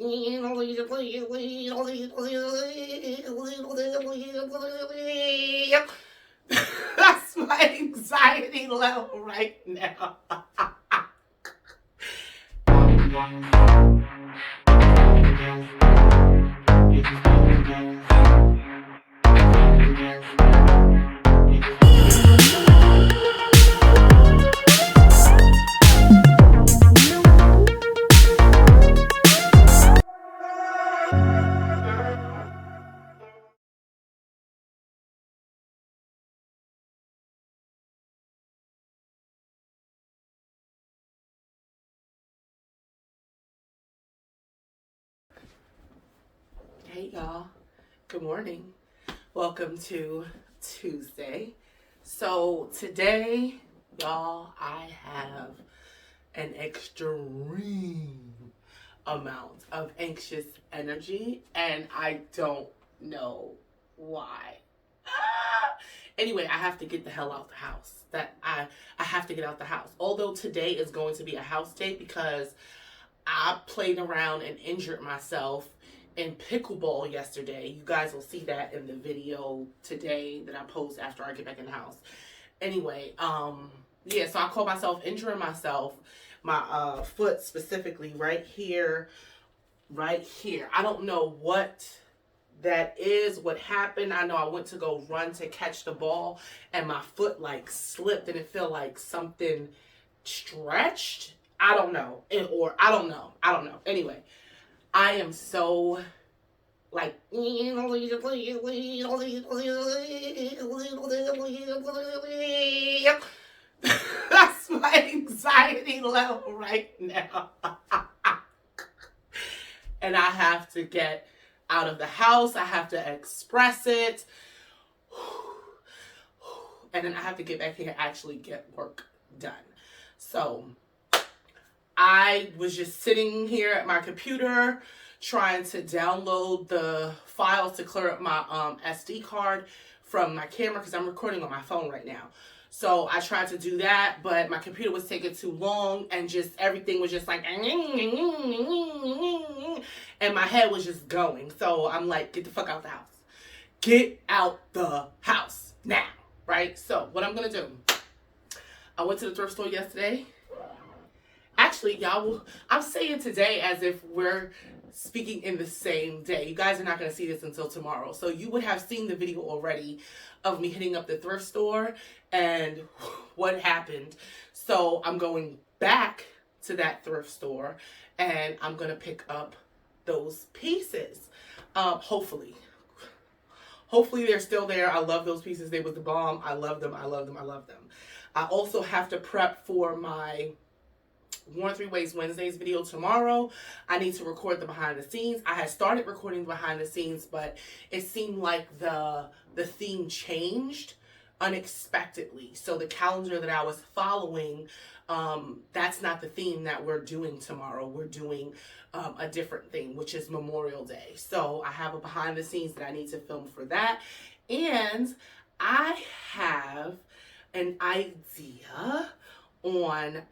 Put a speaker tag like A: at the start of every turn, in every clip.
A: That's my anxiety level right now. Hey y'all, good morning. Welcome to Tuesday. So today, y'all, I have an extreme amount of anxious energy and I don't know why. Anyway, I have to get the hell out the house. I have to get out the house. Although today is going to be a house day because I played around and injured myself in pickleball yesterday. You guys will see that in the video today that I post after I get back in the house. Anyway, so I called myself injuring myself. My foot specifically right here. I don't know what that is, what happened. I know I went to go run to catch the ball and my foot like slipped and it felt like something stretched. I don't know. I don't know. Anyway, I am so like that's my anxiety level right now. And I have to get out of the house. I have to express it. And then I have to get back here and actually get work done. So I was just sitting here at my computer trying to download the files to clear up my SD card from my camera because I'm recording on my phone right now. So I tried to do that, but my computer was taking too long and just everything was just like, and my head was just going. So I'm like, get the fuck out the house. Get out the house now, right? So what I'm going to do, I went to the thrift store yesterday. Actually, y'all, I'm saying today as if we're speaking in the same day. You guys are not going to see this until tomorrow. So you would have seen the video already of me hitting up the thrift store and what happened. So I'm going back to that thrift store and I'm going to pick up those pieces. Hopefully they're still there. I love those pieces. They was the bomb. I love them. I also have to prep for my Worn Three Ways Wednesdays video tomorrow. I need to record the behind the scenes. I had started recording the behind the scenes, but it seemed like the theme changed unexpectedly. So the calendar that I was following, that's not the theme that we're doing tomorrow. We're doing a different thing, which is Memorial Day. So I have a behind the scenes that I need to film for that. And I have an idea on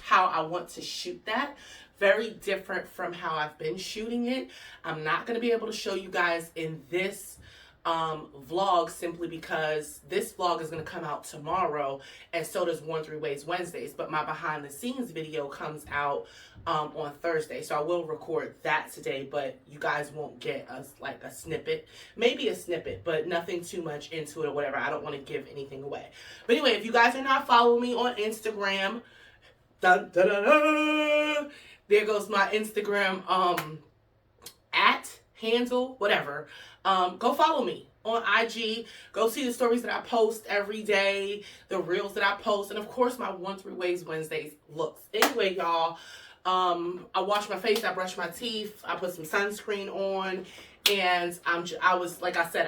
A: how I want to shoot that. Very different from how I've been shooting it. I'm not going to be able to show you guys in this vlog simply because this vlog is going to come out tomorrow and so does Worn Three Ways Wednesdays, but my behind the scenes video comes out on Thursday, so I will record that today, but you guys won't get a snippet, maybe a snippet, but nothing too much into it or whatever. I don't want to give anything away. But anyway, if you guys are not following me on Instagram, dun, dun, dun, dun, there goes my Instagram at handle whatever. Go follow me on IG. Go see the stories that I post every day, the reels that I post, and of course my Worn Three Ways Wednesdays looks. Anyway, y'all, I washed my face, I brushed my teeth, I put some sunscreen on, and I was like I said,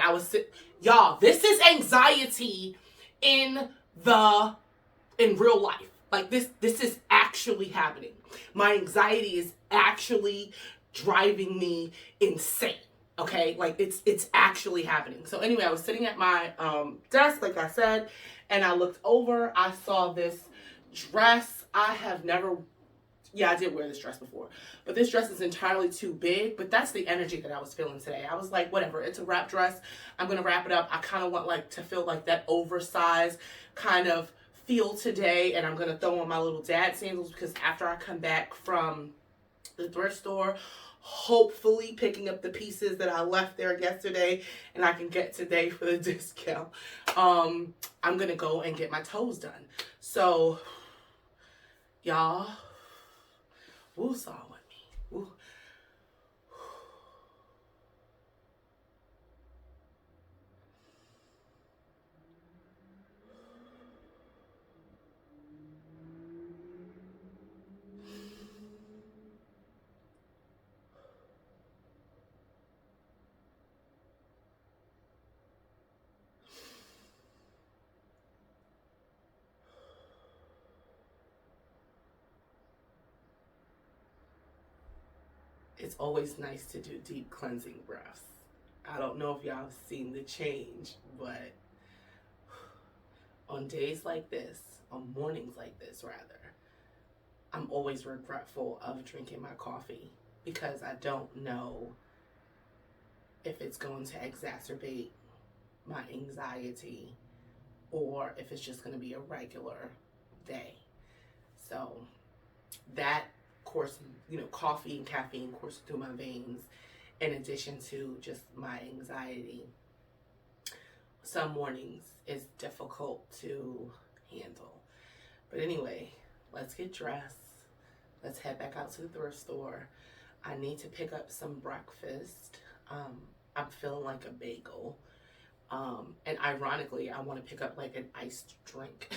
A: y'all, this is anxiety in real life. Like this is actually happening. My anxiety is actually driving me insane. Okay, like it's actually happening. So anyway, I was sitting at my desk, like I said, and I looked over. I saw this dress. I have never Yeah, I did wear this dress before, but this dress is entirely too big. But that's the energy that I was feeling today. I was like, whatever, it's a wrap dress. I'm gonna wrap it up. I kind of want like to feel like that oversized kind of feel today, and I'm gonna throw on my little dad sandals because after I come back from the thrift store, hopefully picking up the pieces that I left there yesterday and I can get today for the discount, I'm gonna go and get my toes done. So y'all, woo saw with me. Woo. It's always nice to do deep cleansing breaths. I don't know if y'all have seen the change, but on days like this, on mornings like this rather, I'm always regretful of drinking my coffee because I don't know if it's going to exacerbate my anxiety or if it's just going to be a regular day. So that course, coffee and caffeine course through my veins, in addition to just my anxiety, some mornings is difficult to handle. But anyway, let's get dressed. Let's head back out to the thrift store. I need to pick up some breakfast. I'm feeling like a bagel. And ironically, I want to pick up like an iced drink,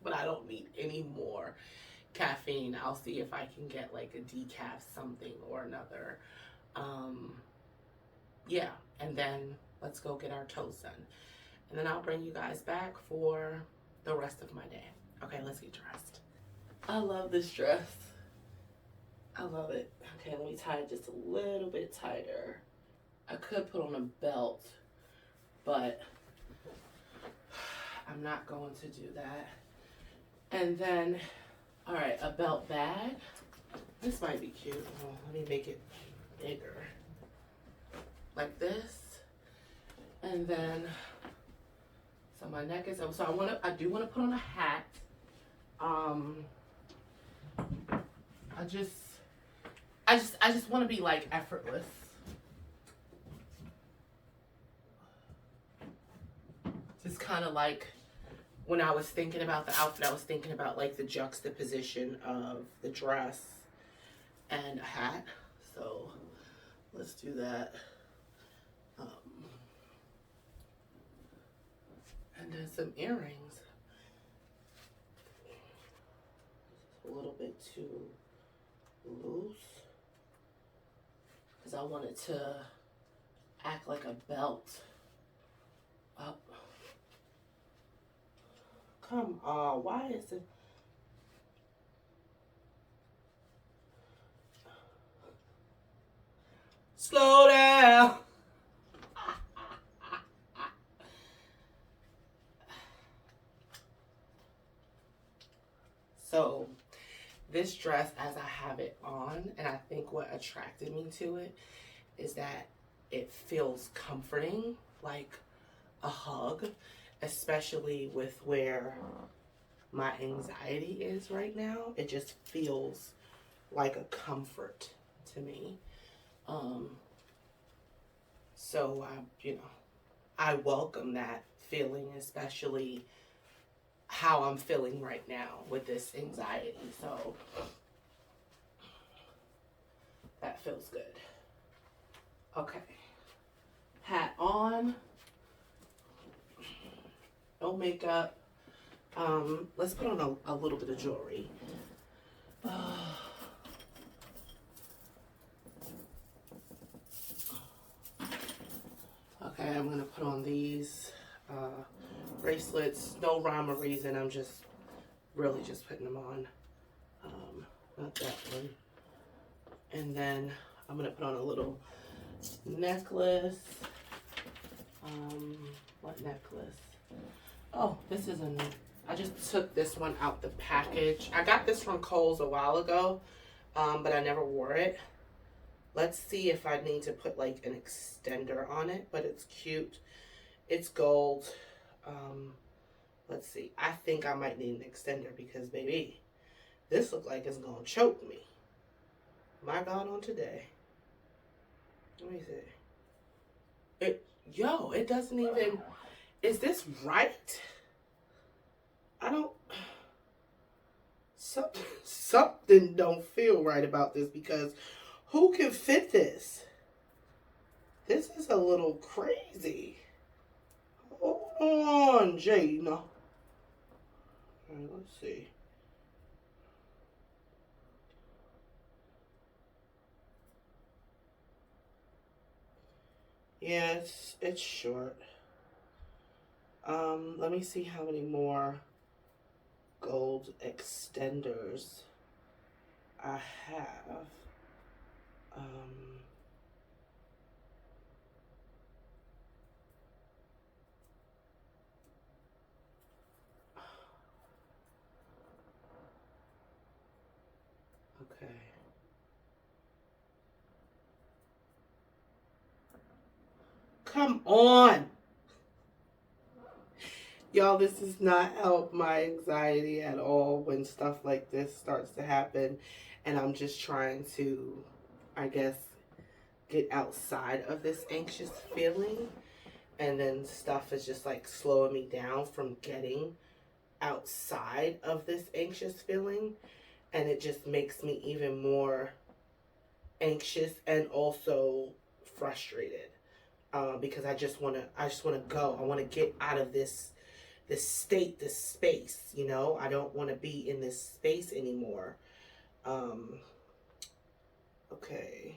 A: but I don't need any more caffeine. I'll see if I can get like a decaf something or another. Yeah, and then let's go get our toast done. And then I'll bring you guys back for the rest of my day. Okay, let's get dressed. I love this dress. I love it. Okay, let me tie it just a little bit tighter. I could put on a belt, but I'm not going to do that. And then, all right, a belt bag. This might be cute. Oh, let me make it bigger. Like this. And then, so my neck is up. So I do want to put on a hat. I just want to be like effortless. Just kind of like when I was thinking about the outfit, I was thinking about like the juxtaposition of the dress and a hat. So let's do that. And then some earrings. A little bit too loose because I wanted to act like a belt. Up. Come on, why is it? Slow down. So this dress, as I have it on, and I think what attracted me to it is that it feels comforting, like a hug, especially with where my anxiety is right now. It just feels like a comfort to me. So I welcome that feeling, especially how I'm feeling right now with this anxiety. So that feels good. Okay. Hat on. No makeup. Let's put on a little bit of jewelry. Okay, I'm gonna put on these bracelets. No rhyme or reason. I'm just really just putting them on. Not that one. And then I'm gonna put on a little necklace. What necklace? Oh, this is a I just took this one out the package. I got this from Kohl's a while ago, but I never wore it. Let's see if I need to put like an extender on it, but it's cute. It's gold. Let's see. I think I might need an extender because, baby, this looks like it's going to choke me. My God, on today. Let me see. It doesn't even... Is this right? I don't... Something don't feel right about this because who can fit this? This is a little crazy. Hold on, Jane. All right, let's see. Yeah, it's short. Let me see how many more gold extenders I have. Okay. Come on. Y'all, this does not help my anxiety at all when stuff like this starts to happen. And I'm just trying to, I guess, get outside of this anxious feeling. And then stuff is just like slowing me down from getting outside of this anxious feeling. And it just makes me even more anxious and also frustrated. Because I just want to go. I want to get out of this state, this space, you know. I don't want to be in this space anymore. Okay.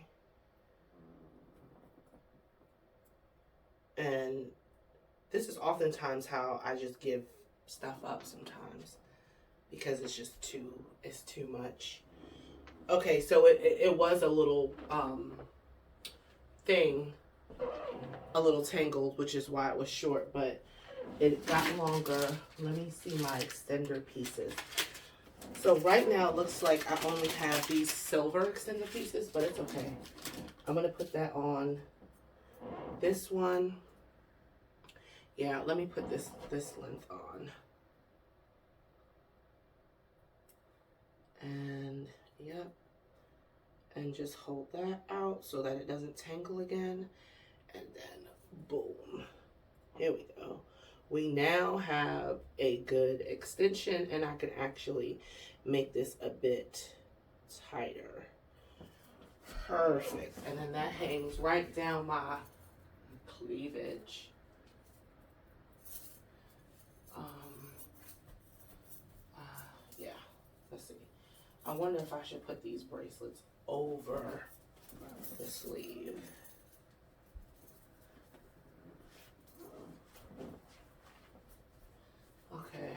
A: And this is oftentimes how I just give stuff up sometimes because it's too much. Okay, so it was a little thing, a little tangled, which is why it was short, but it got longer. Let me see my extender pieces. So right now it looks like I only have these silver extender pieces, but it's okay. I'm going to put that on this one. Yeah, let me put this length on. And, yep. And just hold that out so that it doesn't tangle again. And then, boom. Here we go. We now have a good extension, and I can actually make this a bit tighter. Perfect. And then that hangs right down my cleavage. Yeah, let's see. I wonder if I should put these bracelets over the sleeve. Okay.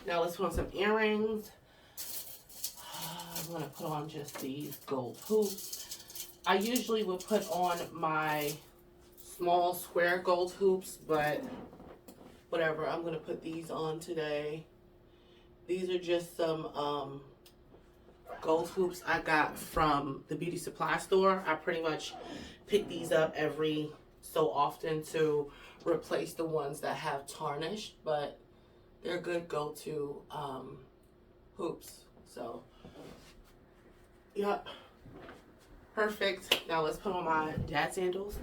A: Now let's put on some earrings. I'm going to put on just these gold hoops. I usually would put on my small square gold hoops, but whatever. I'm going to put these on today. These are just some gold hoops I got from the beauty supply store. I pretty much pick these up every so often to replace the ones that have tarnished, but they're good go-to hoops. So, yep, perfect. Now let's put on my dad sandals.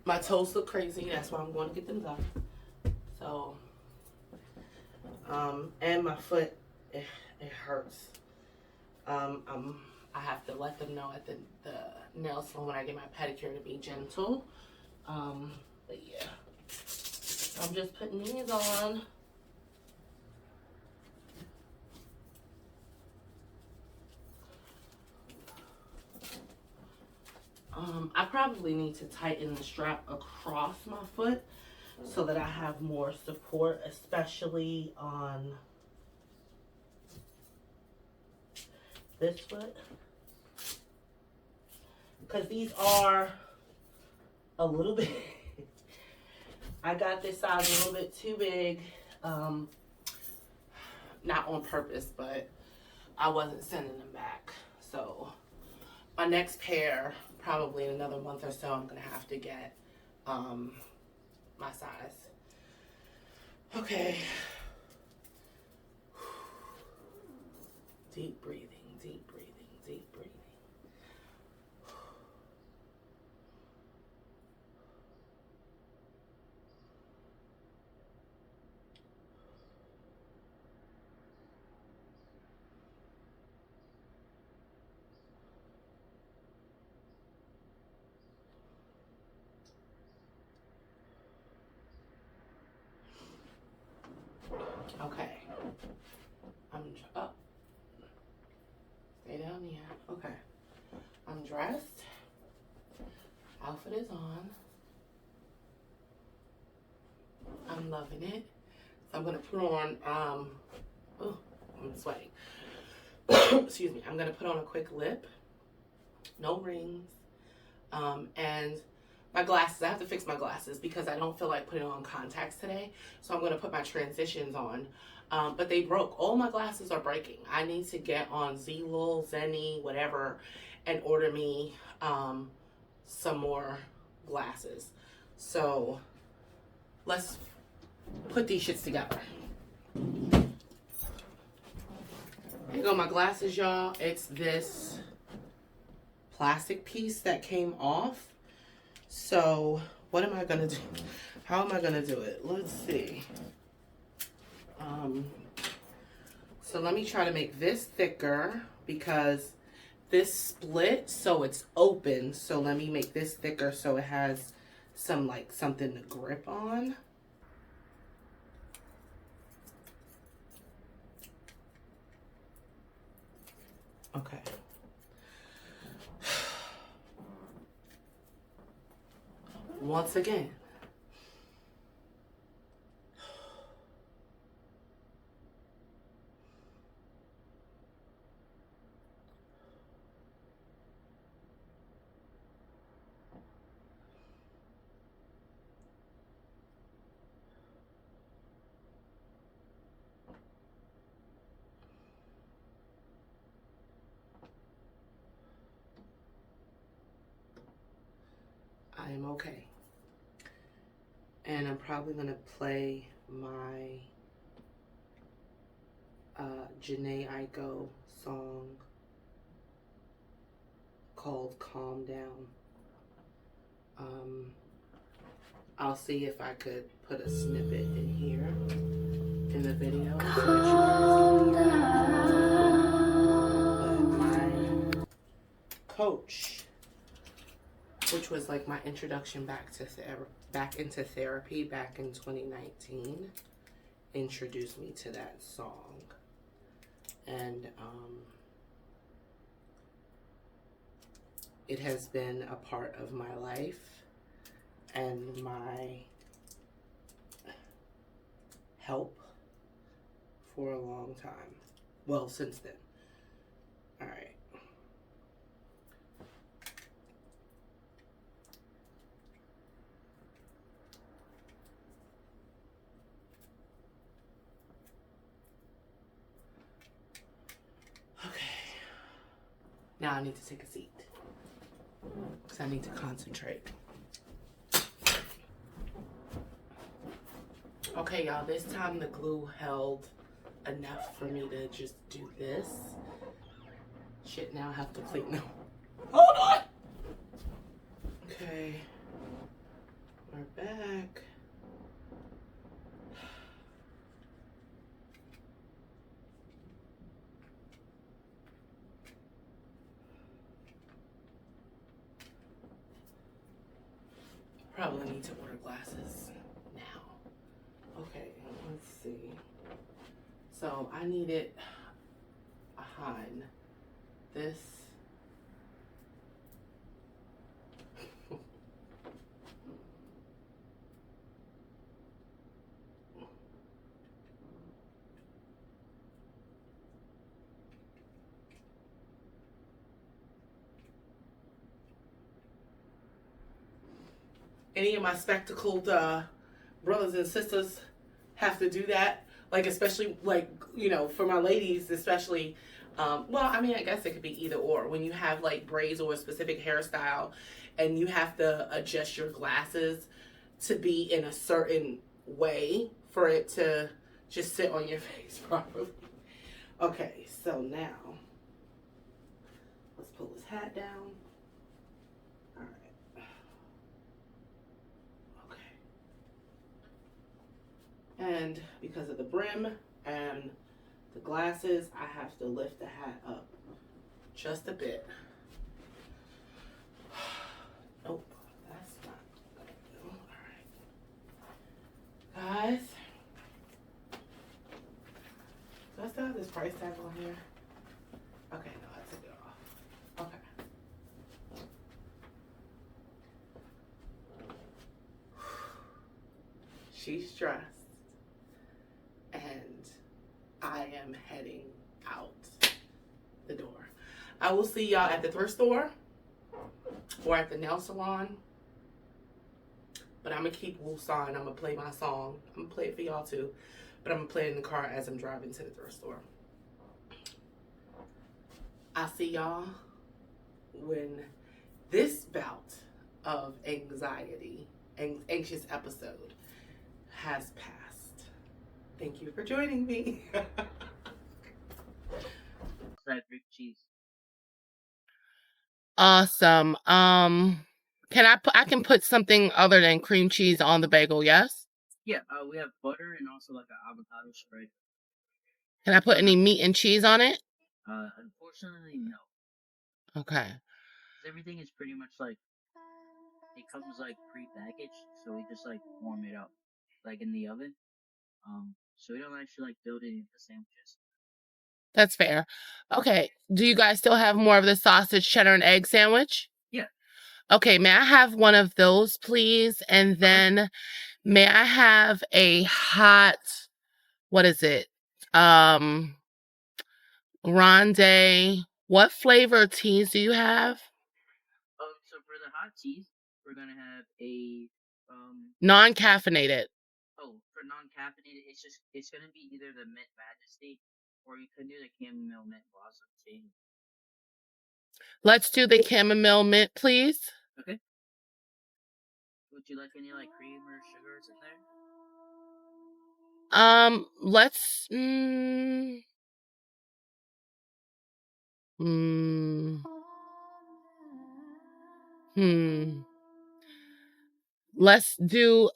A: My toes look crazy. That's why I'm going to get them done. So, and my foot, it hurts. I have to let them know at the nail salon when I get my pedicure to be gentle. But yeah, I'm just putting these on. I probably need to tighten the strap across my foot so that I have more support, especially on this foot. Because these are a little bit, I got this size a little bit too big. Not on purpose, but I wasn't sending them back. So my next pair, probably in another month or so, I'm going to have to get my size. Okay. Deep breathing, deep breathing, deep breathing. Okay. I'm up. Stay down here. Okay. I'm dressed. Outfit is on. I'm loving it. So I'm gonna put on oh, I'm sweating. Excuse me. I'm gonna put on a quick lip. No rings. And my glasses. I have to fix my glasses because I don't feel like putting on contacts today. So I'm gonna put my transitions on. But they broke. All my glasses are breaking. I need to get on Zlul, Zenny, whatever, and order me some more glasses. So let's put these shits together. Here you go, my glasses, y'all. It's this plastic piece that came off. So what am I gonna do? How am I gonna do it? Let's see. So let me try to make this thicker because this split, so it's open. So let me make this thicker so it has some like something to grip on. Okay. Once again. I am okay. And I'm probably gonna play my Janae Aiko song called Calm Down. I'll see if I could put a snippet in here in the video so that you guys can hear it. But my coach, which was like my introduction back to into therapy back in 2019, introduced me to that song. And it has been a part of my life and my help for a long time. Well, since then. All right. Now I need to take a seat because I need to concentrate. Okay, y'all, this time the glue held enough for me to just do this. Shit, now I have to clean them. Hold on! Okay, we're back. Probably need to order glasses now. Okay, let's see. So I needed a Han. This. any of my spectacled brothers and sisters have to do that. Like, especially, like, for my ladies, especially, well, I mean, I guess it could be either or. When you have, like, braids or a specific hairstyle and you have to adjust your glasses to be in a certain way for it to just sit on your face properly. Okay, so now, let's pull his hat down. All right. Okay. And because of the brim and the glasses, I have to lift the hat up just a bit. Nope, that's not gonna do. All right. Guys, do I still have this price tag on here? Okay, no, I took it off. Okay. She's dressed, and I am heading out the door. I will see y'all at the thrift store or at the nail salon. But I'm going to keep Woosah and I'm going to play my song. I'm going to play it for y'all too. But I'm going to play it in the car as I'm driving to the thrift store. I'll see y'all when this bout of anxious episode has passed. Thank you for joining me.
B: Frederick cheese.
A: Awesome. I can put something other than cream cheese on the bagel, yes?
B: Yeah, we have butter and also like an avocado spread.
A: Can I put any meat and cheese on it?
B: Unfortunately, no.
A: Okay.
B: Everything is pretty much like, it comes like pre-packaged, so we just like warm it up, like in the oven. So we don't actually like build it into sandwiches.
A: That's fair. Okay. Do you guys still have more of the sausage, cheddar, and egg sandwich?
B: Yeah.
A: Okay. May I have one of those, please? And then may I have a hot, what is it? Grande. What flavor teas do you have?
B: So for the hot teas, we're gonna have a
A: non-caffeinated.
B: Oh, for non-caffeinated, it's gonna be either the Mint Majesty or you could do the chamomile mint blossom tea.
A: Let's do the chamomile mint, please.
B: Okay. Would you like any like cream or sugars in there?
A: Let's let's do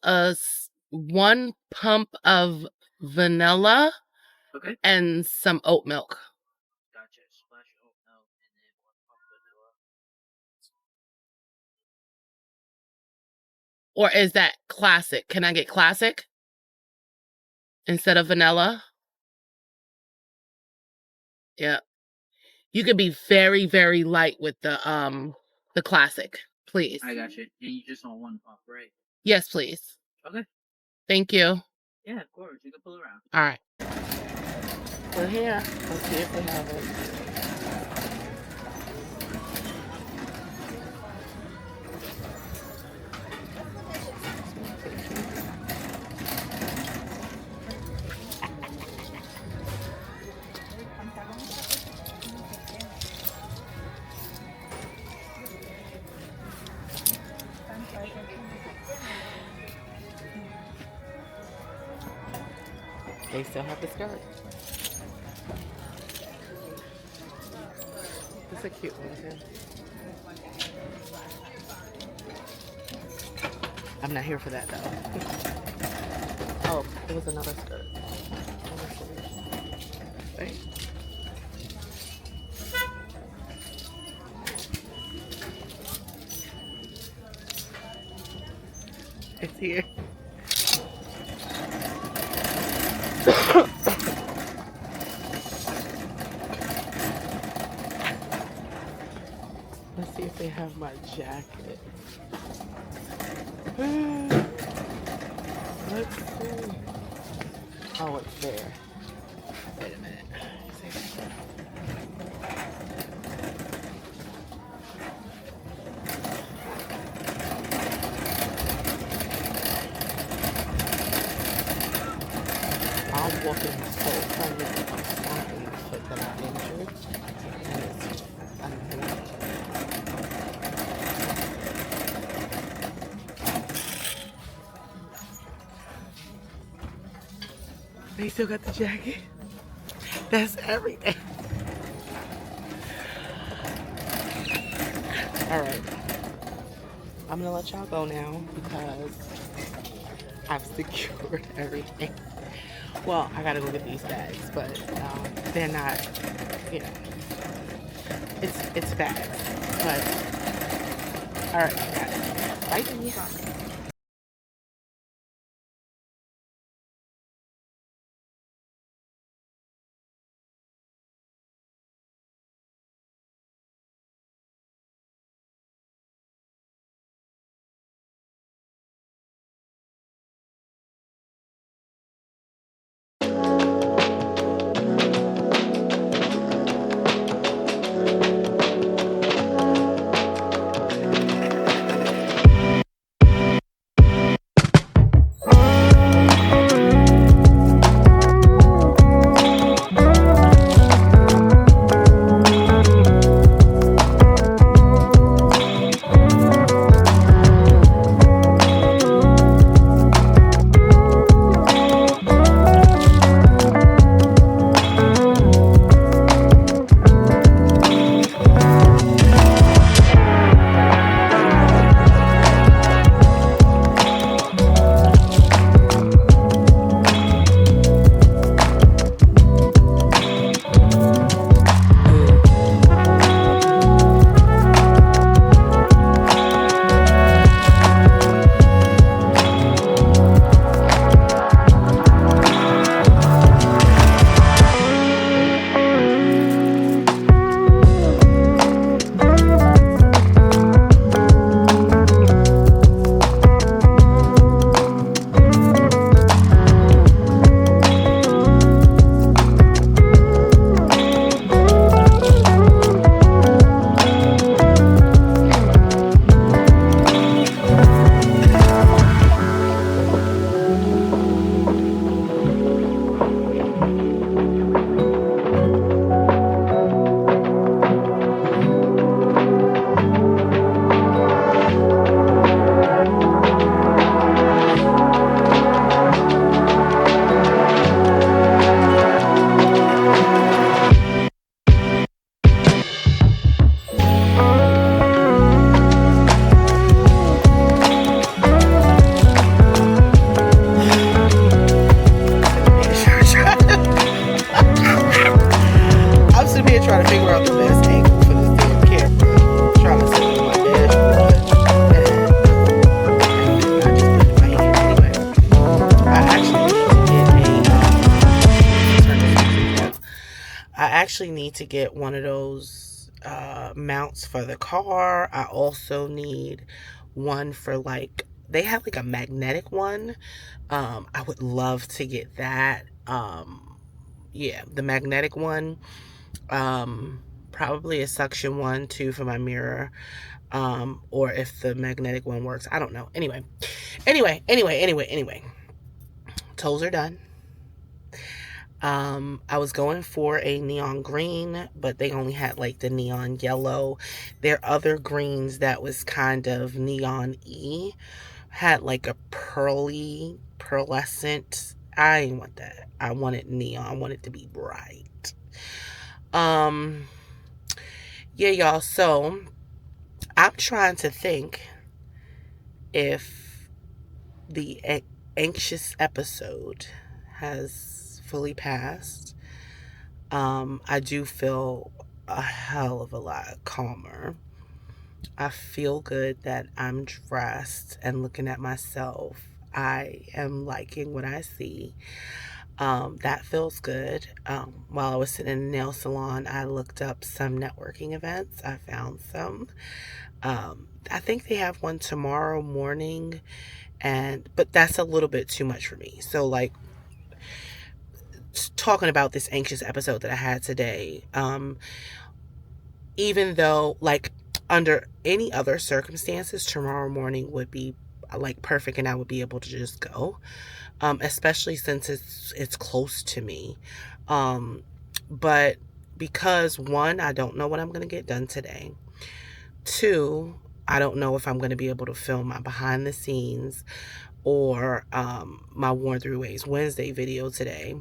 A: one pump of vanilla.
B: Okay.
A: And some oat milk.
B: Gotcha. Splash oat milk and then 1 pump vanilla.
A: Or is that classic? Can I get classic instead of vanilla? Yeah. You could be very, very light with the classic, please.
B: I got you. And you just want 1 pump, right?
A: Yes, please.
B: Okay.
A: Thank you.
B: Yeah, of course. You can pull around.
A: All right. We're here. Let's see if they have it. They still have the skirt. It's a cute one too. I'm not here for that though. Oh, there was another skirt. Right. It's here. Let's see if they have my jacket. Let's see. Oh, it's there. Wait a minute. I'm walking so friendly. I'm stomping the foot that I injured. And it's annoying. They still got the jacket. That's everything. All right. I'm gonna let y'all go now because I've secured everything. Well, I gotta go get these bags, but they're not, you know, it's bags. But all right, guys, bye. I'm sitting here trying to figure out the best angle for this damn camera. Trying to set it on my dashboard. And I just put it in my hand. Anyway, I actually need to get one of those mounts for the car. I also need one for like, they have like a magnetic one. I would love to get that. Yeah, the magnetic one. Probably a suction one too for my mirror. Or if the magnetic one works, I don't know. Anyway. Toes are done. I was going for a neon green, but they only had like the neon yellow. Their other greens that was kind of neon-y had like a pearlescent. I didn't want that. I wanted neon. I wanted it to be bright. Um, yeah, y'all. So I'm trying to think if the anxious episode has fully passed. I do feel a hell of a lot calmer. I feel good that I'm dressed and looking at myself. I am liking what I see. That feels good. While I was sitting in the nail salon, I looked up some networking events. I found some. I think they have one tomorrow morning, but that's a little bit too much for me. So, like, talking about this anxious episode that I had today, even though, like, under any other circumstances, tomorrow morning would be like perfect and I would be able to just go. especially since it's close to me. But because one, I don't know what I'm going to get done today. Two, I don't know if I'm going to be able to film my behind the scenes or my Worn Through Ways Wednesday video today.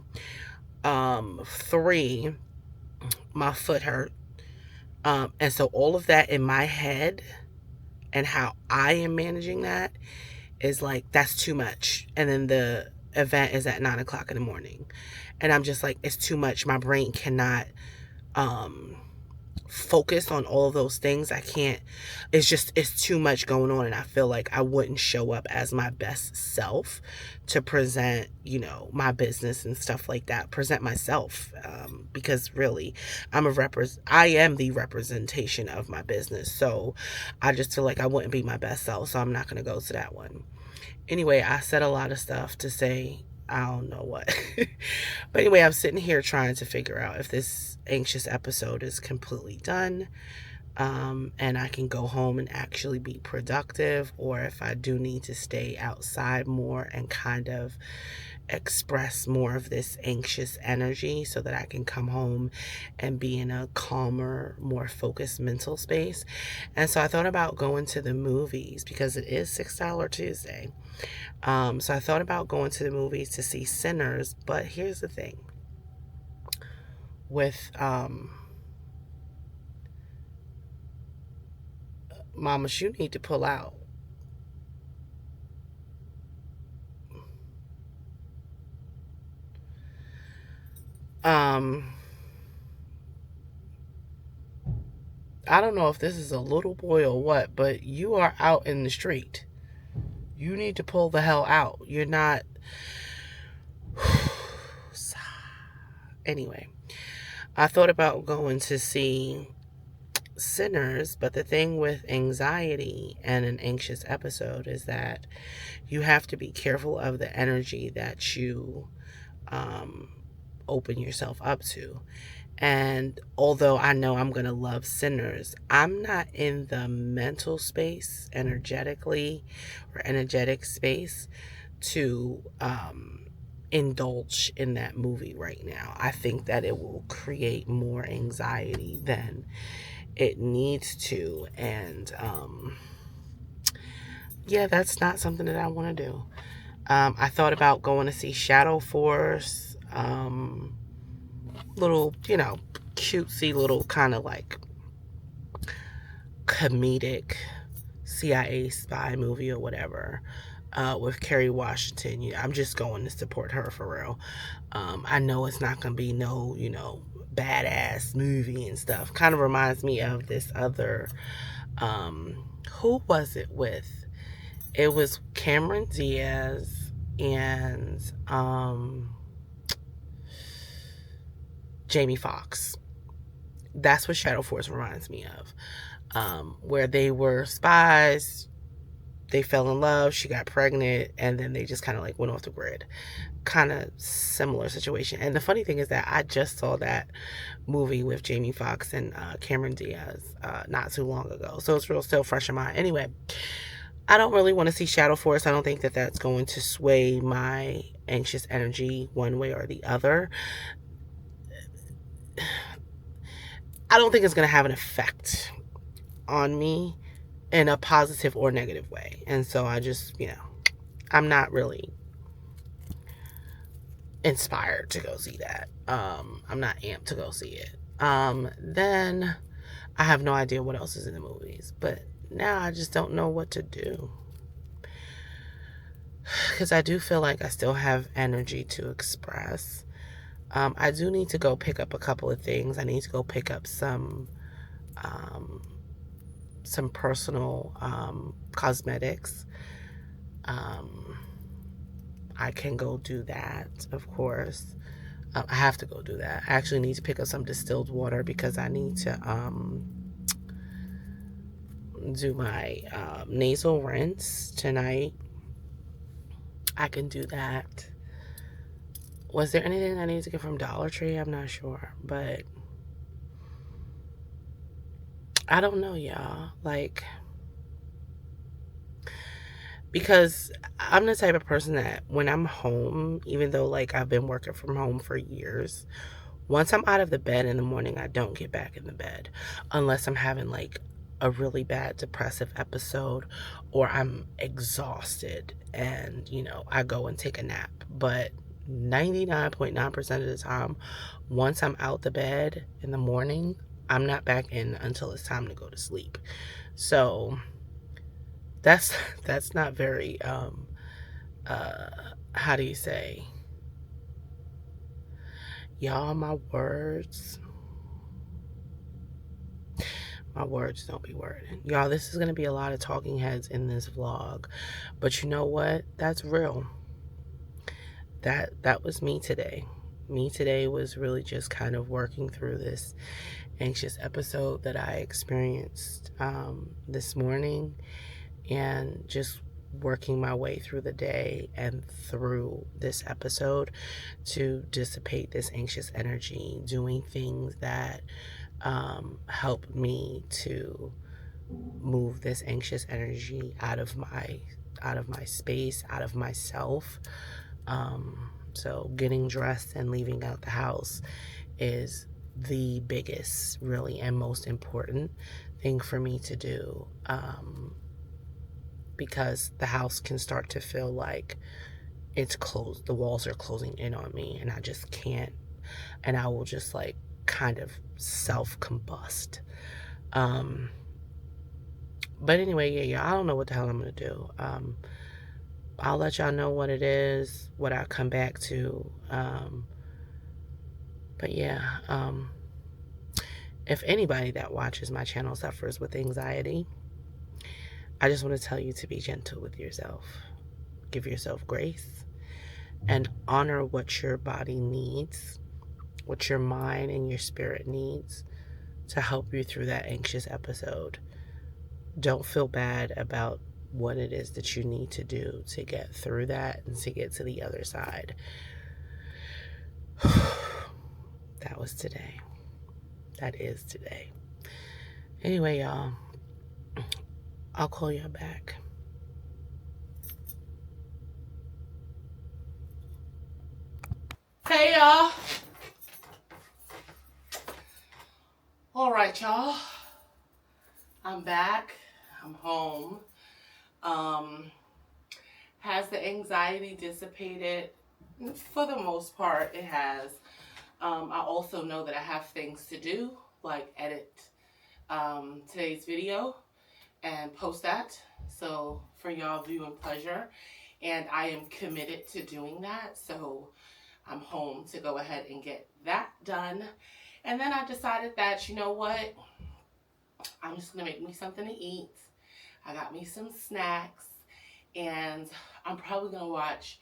A: Three, my foot hurt. And so all of that in my head and how I am managing that is like, that's too much. And then the event is at 9 o'clock in the morning. And I'm just like, it's too much. My brain cannot um focus on all of those things. I can't. It's too much going on, and I feel like I wouldn't show up as my best self to present, my business and stuff like that, present myself, because really I am the representation of my business. So I just feel like I wouldn't be my best self, so I'm not going to go to that one. Anyway, I said a lot of stuff to say I don't know what. But anyway, I'm sitting here trying to figure out if this anxious episode is completely done, and I can go home and actually be productive, or if I do need to stay outside more and kind of express more of this anxious energy so that I can come home and be in a calmer, more focused mental space. And so I thought about going to the movies because it is $6 Tuesday. So I thought about going to the movies to see Sinners, but here's the thing. With Mama, you need to pull out. I don't know if this is a little boy or what, but you are out in the street. You need to pull the hell out. You're not. Anyway, I thought about going to see Sinners, but the thing with anxiety and an anxious episode is that you have to be careful of the energy that you open yourself up to. And although I know I'm going to love Sinners, I'm not in the mental space, energetically, or energetic space to indulge in that movie right now. I think that it will create more anxiety than it needs to. And yeah, that's not something that I want to do. I thought about going to see Shadow Force. Little, cutesy little kind of like comedic CIA spy movie or whatever, with Kerry Washington. I'm just going to support her for real. I know it's not going to be no, badass movie and stuff. Kind of reminds me of this other, who was it with? It was Cameron Diaz and Jamie Foxx. That's what Shadow Force reminds me of. Where they were spies, they fell in love, she got pregnant, and then they just kind of like went off the grid. Kind of similar situation. And the funny thing is that I just saw that movie with Jamie Foxx and Cameron Diaz not too long ago. So it's still fresh in mind. Anyway, I don't really want to see Shadow Force. I don't think that that's going to sway my anxious energy one way or the other. I don't think it's going to have an effect on me in a positive or negative way. And so I just, I'm not really inspired to go see that. I'm not amped to go see it. Then I have no idea what else is in the movies. But now I just don't know what to do. Because I do feel like I still have energy to express. I do need to go pick up a couple of things. I need to go pick up some personal cosmetics. I can go do that, of course. I have to go do that. I actually need to pick up some distilled water because I need to do my nasal rinse tonight. I can do that. Was there anything I need to get from Dollar Tree? I'm not sure, but I don't know, y'all. Like,
C: because I'm the type of person that when I'm home, even though like I've been working from home for years, once I'm out of the bed in the morning, I don't get back in the bed unless I'm having like a really bad depressive episode or I'm exhausted and, I go and take a nap. But 99.9% of the time, once I'm out the bed in the morning, I'm not back in until it's time to go to sleep. So that's that's not very uh how do you say, y'all, my words don't be wording. Y'all, this is going to be a lot of talking heads in this vlog. But you know what? That's real. That was me today. Me today was really just kind of working through this anxious episode that I experienced this morning, and just working my way through the day and through this episode to dissipate this anxious energy, doing things that help me to move this anxious energy out of my space, out of myself. So getting dressed and leaving out the house is the biggest, really, and most important thing for me to do, because the house can start to feel like it's closed. The walls are closing in on me, and I just can't. And I will just like kind of self combust. Um, but anyway, yeah, I don't know what the hell I'm gonna do. I'll let y'all know what it is, what I come back to. But yeah, if anybody that watches my channel suffers with anxiety, I just want to tell you to be gentle with yourself. Give yourself grace and honor what your body needs, what your mind and your spirit needs to help you through that anxious episode. Don't feel bad about what it is that you need to do to get through that and to get to the other side. That was today. That is today. Anyway, y'all, I'll call y'all back.
A: Hey y'all. All right, y'all. I'm back. I'm home. Has the anxiety dissipated? For the most part, it has. I also know that I have things to do, like edit today's video and post that. So for y'all viewing pleasure. And I am committed to doing that. So I'm home to go ahead and get that done. And then I decided that, you know what? I'm just going to make me something to eat. I got me some snacks. And I'm probably going to watch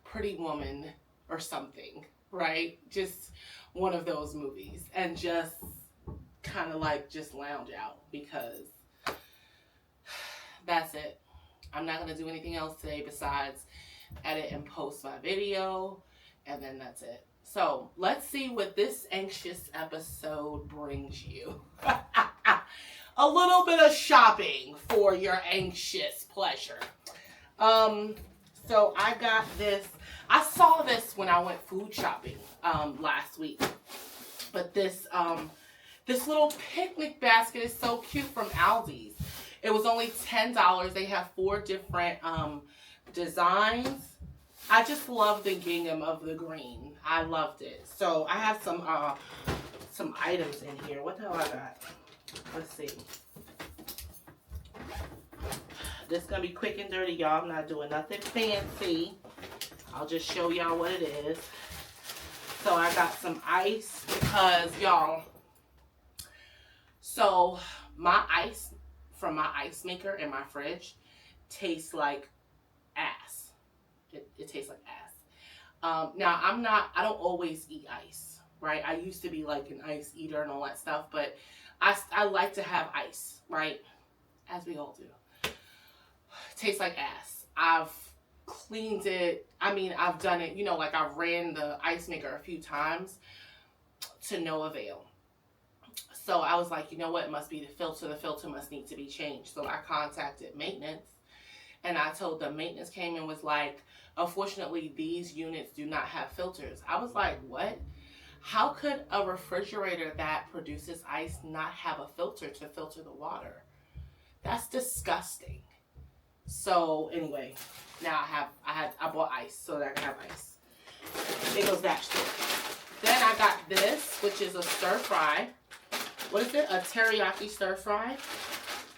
A: Pretty Woman or something, right? Just one of those movies. And just kind of like just lounge out, because that's it. I'm not going to do anything else today besides edit and post my video, and then that's it. So let's see what this anxious episode brings you. A little bit of shopping for your anxious pleasure. So I got this. I saw this when I went food shopping last week. But this little picnic basket is so cute, from Aldi's. It was only $10. They have 4 different designs. I just love the gingham of the green. I loved it. So I have some items in here. What the hell I got? Let's see. This is gonna be quick and dirty, y'all. I'm not doing nothing fancy. I'll just show y'all what it is. So I got some ice because, y'all, so my ice from my ice maker in my fridge tastes like ass. It tastes like ass. Now I don't always eat ice, right? I used to be like an ice eater and all that stuff, but I like to have ice, right? As we all do. Tastes like ass. I've cleaned it. I mean, I've done it, like I've ran the ice maker a few times to no avail. So I was like, you know what? It must be the filter. The filter must need to be changed. So I contacted maintenance, And I told them, maintenance came and was like, unfortunately, these units do not have filters. I was like, what? How could a refrigerator that produces ice not have a filter to filter the water? That's disgusting. So anyway, now I bought ice so that I can have ice. It goes that short. Then I got this, which is a stir fry. What is it? A teriyaki stir fry.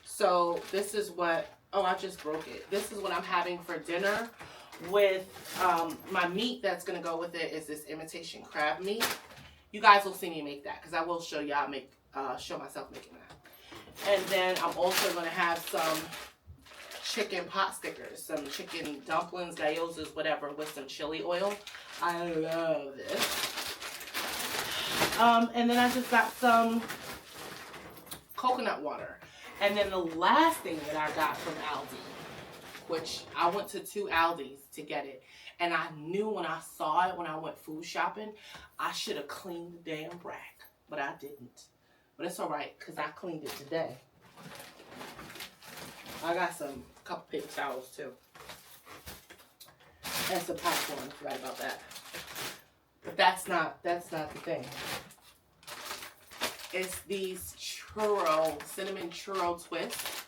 A: So this is what, oh, I just broke it. This is what I'm having for dinner with my meat that's going to go with it is this imitation crab meat. You guys will see me make that because I will show y'all show myself making that. And then I'm also going to have some chicken pot stickers, some chicken dumplings, gyozas, whatever, with some chili oil. I love this. And then I just got some coconut water. And then the last thing that I got from Aldi, which I went to 2 Aldis to get it. And I knew when I saw it, when I went food shopping, I should have cleaned the damn rack. But I didn't. But it's all right, because I cleaned it today. I got a couple paper towels, too. And some popcorn. I forgot about that. But that's not the thing. It's these cinnamon churro twists.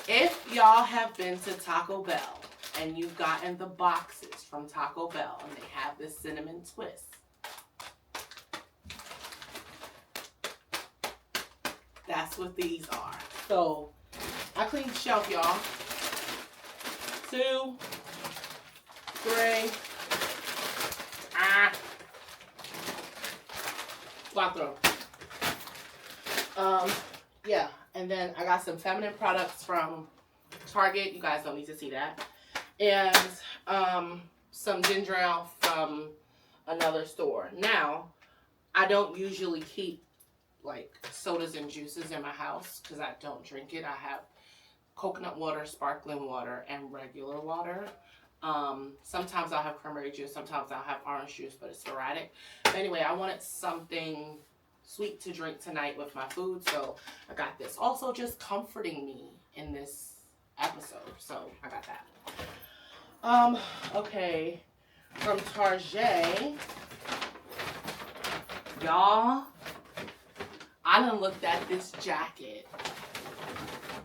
A: If y'all have been to Taco Bell and you've gotten the boxes from Taco Bell and they have this cinnamon twist, that's what these are. So I cleaned the shelf, y'all. 2, 3, 4. Yeah, and then I got some feminine products from Target. You guys don't need to see that. And some ginger ale from another store. Now, I don't usually keep like sodas and juices in my house because I don't drink it. I have coconut water, sparkling water, and regular water. Sometimes I'll have cranberry juice, sometimes I'll have orange juice, but it's sporadic. But anyway, I wanted something sweet to drink tonight with my food, so I got this. Also just comforting me in this episode, so I got that. Okay, from Target, y'all, I done looked at this jacket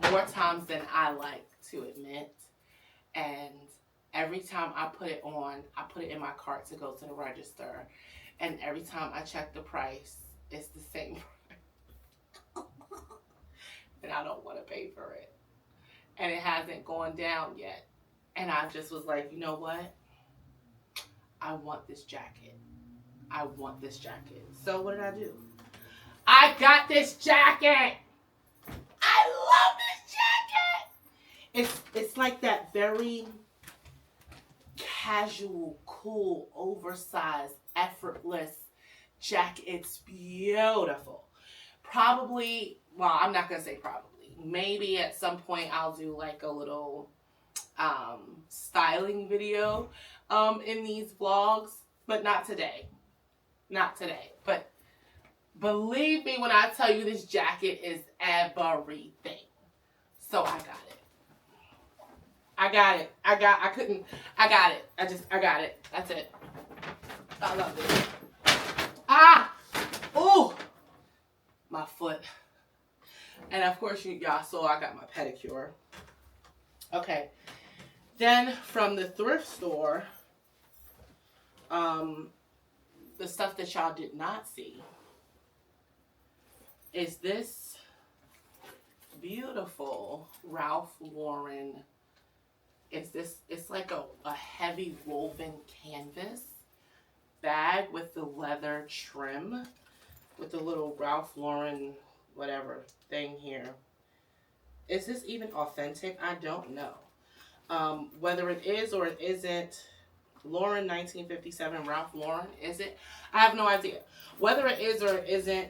A: more times than I like to admit, and every time I put it on, I put it in my cart to go to the register, and every time I check the price, it's the same price. And I don't want to pay for it. And it hasn't gone down yet. And I just was like, you know what? I want this jacket. I want this jacket. So what did I do? I got this jacket. I love this jacket. It's like that very casual, cool, oversized, effortless jacket. It's beautiful. Probably, well, I'm not gonna say probably. Maybe at some point I'll do like a little styling video in these vlogs, but not today. Not today. But believe me when I tell you this jacket is everything. So I got it. I got it. I got it. I got it. That's it. I love it. Oh, my foot. And of course, y'all saw I got my pedicure. Okay. Then from the thrift store, the stuff that y'all did not see is this beautiful Ralph Lauren. It's like a heavy woven canvas bag with the leather trim with the little Ralph Lauren whatever thing here. Is this even authentic? I don't know. Whether it is or it isn't Lauren 1957 Ralph Lauren, is it? I have no idea. Whether it is or it isn't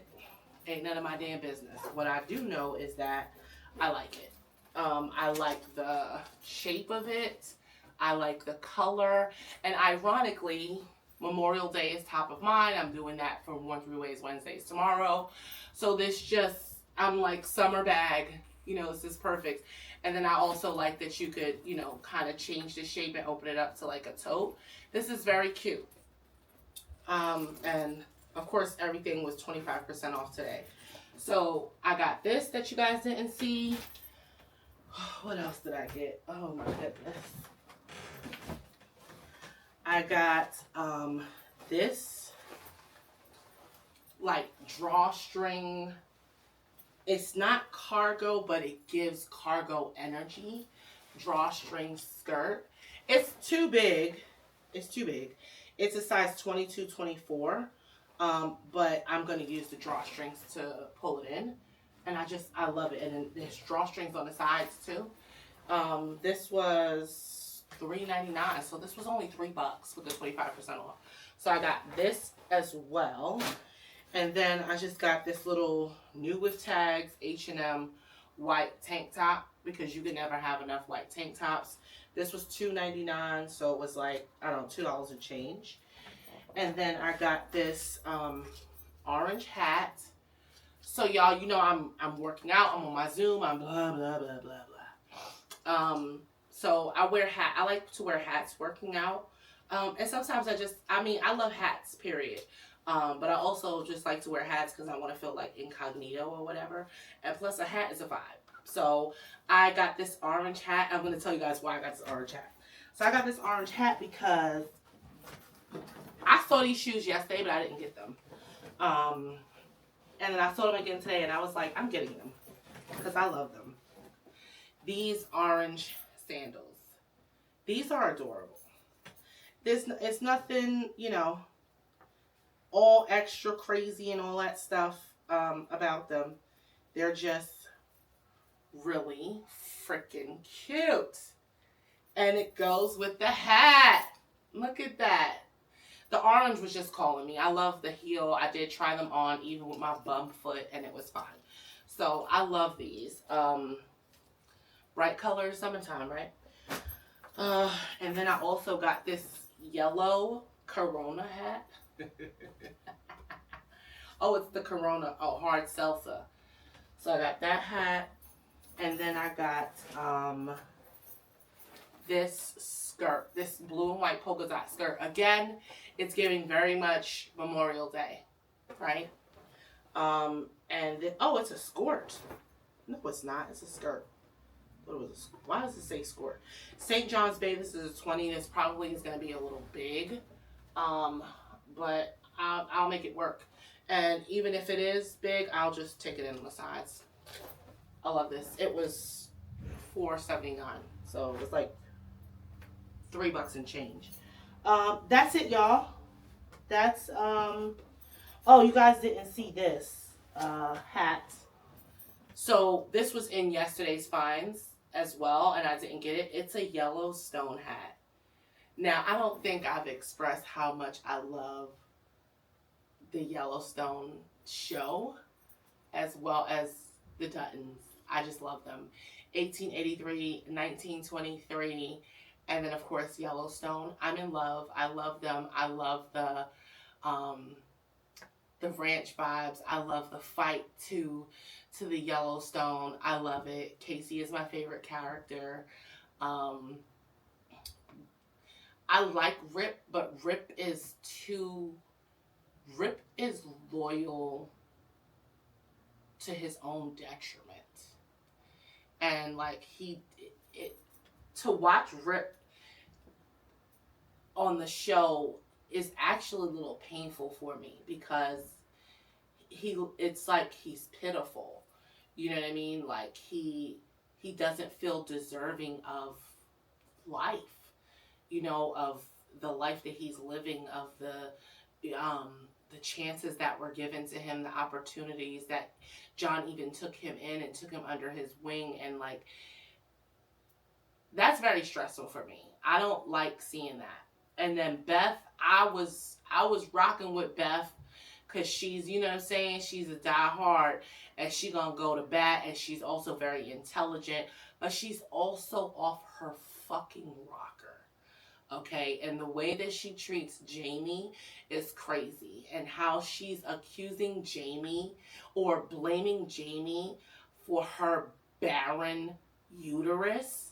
A: ain't none of my damn business. What I do know is that I like it. I like the shape of it. I like the color. And ironically, Memorial Day is top of mind. I'm doing that for Worn Through Ways Wednesdays tomorrow. So this just, I'm like summer bag, This is perfect. And then I also like that you could, kind of change the shape and open it up to like a tote. This is very cute. And of course, everything was 25% off today. So I got this that you guys didn't see. What else did I get? Oh my goodness. I got this like drawstring. It's not cargo, but it gives cargo energy. Drawstring skirt. It's too big. It's a size 22, 24. But I'm going to use the drawstrings to pull it in. And I love it. And then there's drawstrings on the sides too. This was $3.99. So this was only $3 with the 25% off. So I got this as well. And then I just got this little new with tags H&M white tank top because you can never have enough white tank tops. This was $2.99, so it was like, I don't know, $2 and change. And then I got this orange hat. So y'all, I'm working out. I'm on my Zoom. I'm blah, blah, blah, blah, blah. So I wear hat. I like to wear hats working out. And sometimes I love hats, period. But I also just like to wear hats because I want to feel like incognito or whatever. And plus a hat is a vibe. So I got this orange hat. I'm going to tell you guys why I got this orange hat. So I got this orange hat because I saw these shoes yesterday, but I didn't get them. And then I saw them again today, and I was like, I'm getting them because I love them. These orange sandals. These are adorable. It's nothing, all extra crazy and all that stuff about them. They're just really freaking cute. And it goes with the hat. Look at that. The orange was just calling me. I love the heel. I did try them on even with my bum foot and it was fine. So I love these. Bright color, summertime, right? And then I also got this yellow Corona hat. Oh, it's the Corona. Oh, hard salsa. So I got that hat. And then I got this skirt. This blue and white polka dot skirt. Again, it's giving very much Memorial Day. Right? It's a skirt. No, it's not. It's a skirt. Why does it say skirt? St. John's Bay, this is a 20. This probably is going to be a little big. But I'll make it work. And even if it is big, I'll just take it in on the sides. I love this. It was $4.79. So it was like $3 and change. That's it, y'all. That's, you guys didn't see this hat. So this was in yesterday's finds as well, and I didn't get it. It's a Yellowstone hat. Now, I don't think I've expressed how much I love the Yellowstone show as well as the Duttons. I just love them. 1883, 1923, and then of course Yellowstone. I'm in love. I love them. I love the ranch vibes. I love the fight to the Yellowstone. I love it. Casey is my favorite character. I like Rip, but Rip is loyal to his own detriment. And like to watch Rip on the show is actually a little painful for me because it's like he's pitiful. You know what I mean? Like he doesn't feel deserving of life, of the life that he's living, of the chances that were given to him, the opportunities that John even took him in and took him under his wing. And like, that's very stressful for me. I don't like seeing that. And then Beth, I was rocking with Beth because she's, she's a diehard and she gonna go to bat, and she's also very intelligent, but she's also off her fucking rocker. Okay, and the way that she treats Jamie is crazy, and how she's accusing Jamie or blaming Jamie for her barren uterus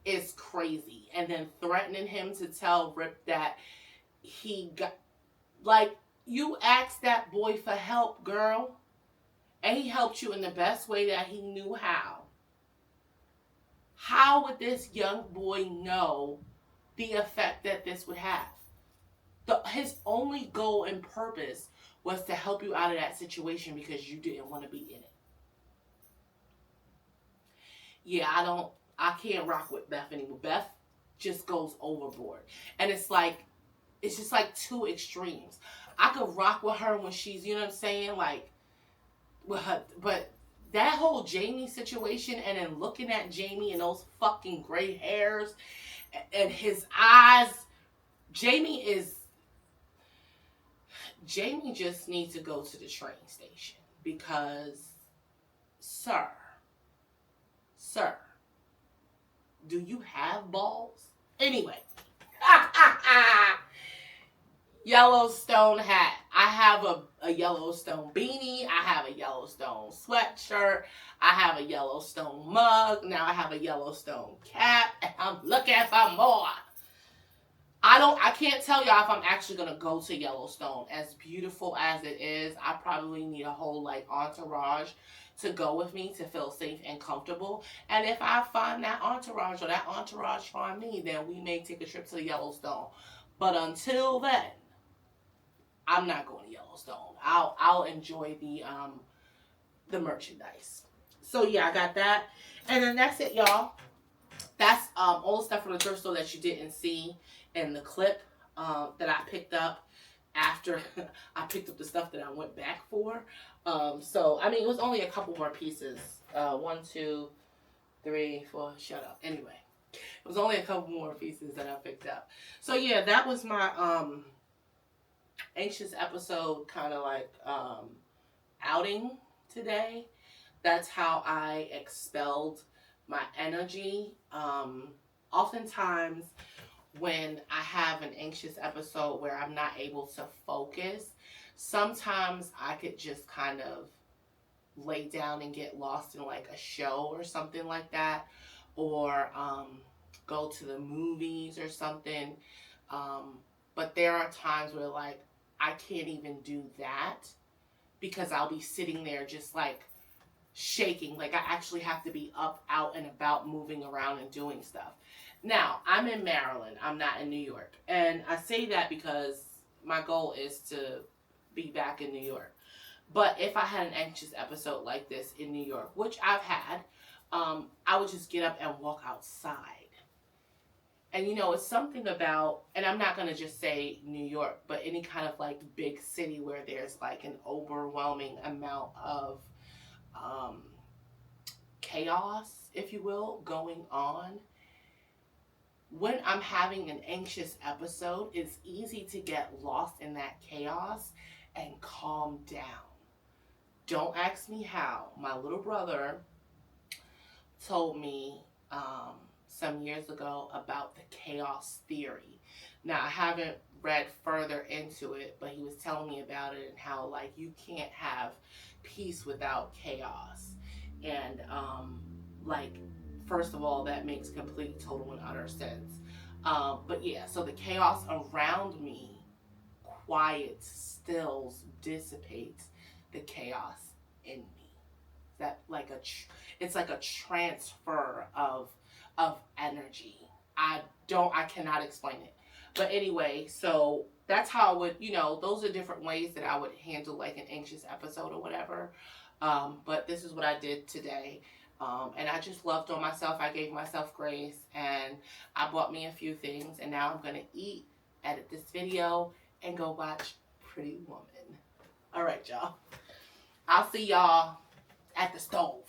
A: is crazy. And then threatening him to tell Rip that he got, like, you asked that boy for help, girl. And he helped you in the best way that he knew how. How would this young boy know the effect that this would have? His only goal and purpose was to help you out of that situation because you didn't want to be in it. Yeah, I can't rock with Beth anymore. Beth just goes overboard. And it's just like two extremes. I could rock with her when she's, you know what I'm saying, like, with her, but that whole Jamie situation, and then looking at Jamie and those fucking gray hairs and his eyes, Jamie just needs to go to the train station because, sir, do you have balls? Anyway, Yellowstone hat. I have a Yellowstone beanie. I have a Yellowstone sweatshirt. I have a Yellowstone mug. Now I have a Yellowstone cap. And I'm looking for more. I can't tell y'all if I'm actually going to go to Yellowstone. As beautiful as it is, I probably need a whole, like, entourage to go with me to feel safe and comfortable. And if I find that entourage or that entourage find me, then we may take a trip to Yellowstone. But until then, I'm not going to Yellowstone. I'll enjoy the merchandise. So yeah, I got that. And then that's it, y'all. That's all the stuff from the thrift store that you didn't see in the clip that I picked up after I picked up the stuff that I went back for. So, I mean, it was only a couple more pieces. 1, 2, 3, 4, shut up. Anyway, it was only a couple more pieces that I picked up. So, yeah, that was my anxious episode, kind of like outing today. That's how I expelled my energy. Oftentimes, when I have an anxious episode where I'm not able to focus, sometimes I could just kind of lay down and get lost in like a show or something like that, or go to the movies or something. But there are times where, like, I can't even do that because I'll be sitting there just like shaking. Like, I actually have to be up, out, and about, moving around and doing stuff. Now, I'm in Maryland. I'm not in New York. And I say that because my goal is to be back in New York. But if I had an anxious episode like this in New York, which I've had, I would just get up and walk outside. And, you know, it's something about, and I'm not going to just say New York, but any kind of like big city where there's like an overwhelming amount of chaos, if you will, going on. When I'm having an anxious episode, it's easy to get lost in that chaos and calm down. Don't ask me how. My little brother told me some years ago about the chaos theory. Now, I haven't read further into it, but he was telling me about it and how, like, you can't have peace without chaos. And, like, first of all, that makes complete, total, and utter sense. But yeah, so the chaos around me quiets, stills, dissipates the chaos in me. That like it's like a transfer of energy. I cannot explain it. But anyway, so that's how I would, you know, those are different ways that I would handle like an anxious episode or whatever. But this is what I did today. And I just loved on myself. I gave myself grace, and I bought me a few things, and now I'm going to eat, edit this video, and go watch Pretty Woman. All right, y'all. I'll see y'all at the stove.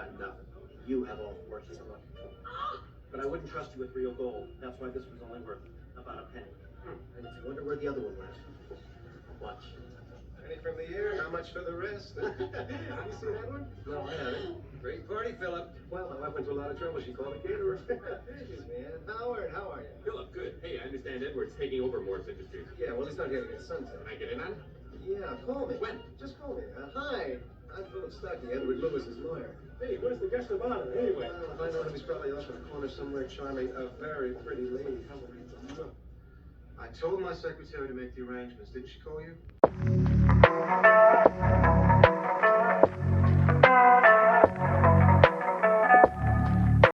D: got nothing. You have all the work you're looking for. But I wouldn't trust you with real gold. That's why this was only worth about a penny. And if you wonder where the other one went, watch.
E: Penny from the ear, how much for the rest? Have you seen that one?
D: No, I haven't.
E: Great party, Philip. Well, my wife went to a lot of trouble. She called a caterer. Jeez, man. Howard, how are you?
F: Philip, good. Hey, I understand Edward's taking over Morse Industries.
E: Yeah, well, he's not here to get sunset.
F: Can I get in on it?
E: Yeah, call me.
F: When?
E: Just call me. Hi, I'm Philip Stuckey, Edward Lewis's lawyer.
F: Hey, where's the guest of honor anyway?
E: Well, if I know him, he's probably off in a corner somewhere charming a very pretty lady. How will you? I told my secretary to make the arrangements. Didn't she call you?